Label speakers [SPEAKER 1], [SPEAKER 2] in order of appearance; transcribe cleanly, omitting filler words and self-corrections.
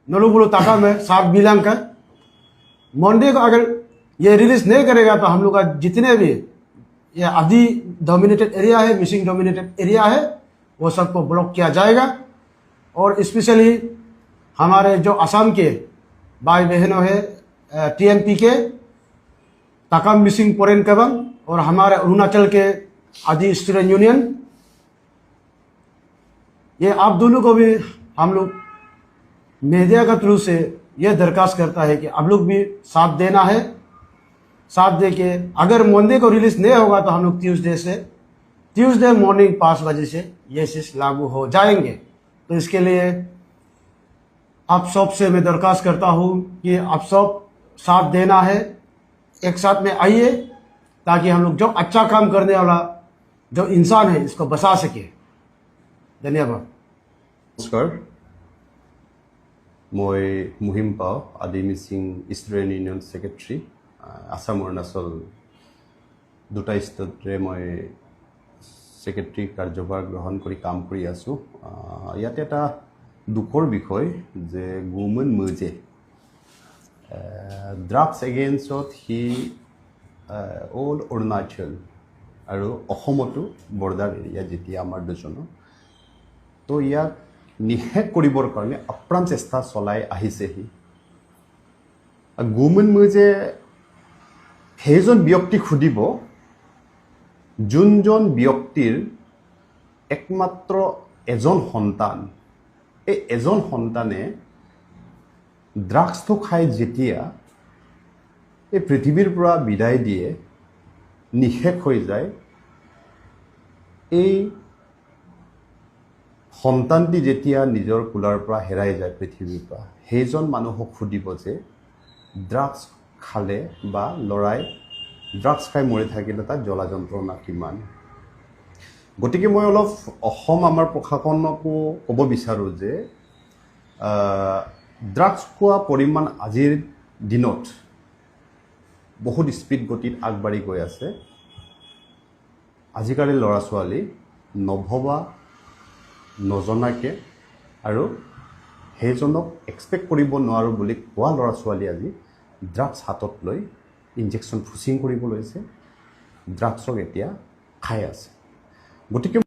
[SPEAKER 1] नलुगुलु ताका में 7 बिलियन का मंडे को अगर ये रिलीज नहीं करेगा तो हम लोग का जितने भी ये आदि डोमिनेटेड एरिया है, मिसिंग डोमिनेटेड एरिया है, वो सबको ब्लॉक किया जाएगा। और स्पेशली हमारे जो असम के भाई बहनों है TMP के ताकाम मिसिंग पोरेन केबंग और हमारे अरुणाचल के आदि स्टूडेंट यूनियन, ये आप दोनों को भी हम लोग मीडिया का थ्रू से ये दरखास्त करता है कि आप लोग भी साथ देना है। साथ दे के अगर मंडे को रिलीज नहीं होगा तो हम लोग ट्यूसडे मॉर्निंग 5 बजे से ये चीज लागू हो जाएंगे। तो इसके लिए आप सब से मैं दरखास्त करता हूँ कि आप सब साथ देना है, एक साथ में आइए ताकि हम लोग जो अच्छा काम करने वाला जो इंसान है इसको बचा सके। धन्यवाद।
[SPEAKER 2] नमस्कार, मैं मुहिम पाओ आदि missing student union secretary Assam Arunachal दुटा स्टेटरे मैं सेक्रेटरी कार्यभार ग्रहण कर काम कर आसो। इते एटा दुखर विषय जे गुमन मोजे ड्राग्स एगेन्स्टत हि ऑल अरुणाचल और अসমतो बॉर्डर एरिया जेतिया आमार दुजन तो इयाक निषेध करिबर कारणे आप्राण चेष्टा चलाई आहिसेहि। गुमन मोजे সেইজন ব্যক্তিক সুধিব যোনজন ব্যক্তিৰ একমাত্ৰ এজন সন্তান, এই এজন সন্তানে ড্ৰাগছটো খাই যেতিয়া এই পৃথিৱীৰ পৰা বিদায় দিয়ে, নিষেধ হৈ যায়, এই সন্তানটি যেতিয়া নিজৰ কোলাৰ পৰা হেৰাই যায় পৃথিৱীৰ পৰা, সেইজন মানুহক সুধিব যে ড্ৰাগছ খালে বা লৰাই ড্ৰাগছ খাই মৰি থাকিলে তাত জ্বলা যন্ত্ৰণা কিমান। গতিকে মই অলপ আমাৰ প্ৰশাসনকো ক'ব বিচাৰোঁ যে ড্ৰাগছ খোৱা পৰিমাণ আজিৰ দিনত বহুত স্পীড গতিত আগবাঢ়ি গৈ আছে। আজিকালি ল'ৰা ছোৱালী নভবা নজনাকৈ আৰু সেইজনক এক্সপেক্ট কৰিব নোৱাৰোঁ বুলি কোৱা ল'ৰা ছোৱালী আজি ড্ৰাগছ হাতত লৈ ইনজেকশ্যন ফুচিং কৰিব লৈছে, ড্ৰাগছক এতিয়া খাই আছে। গতিকে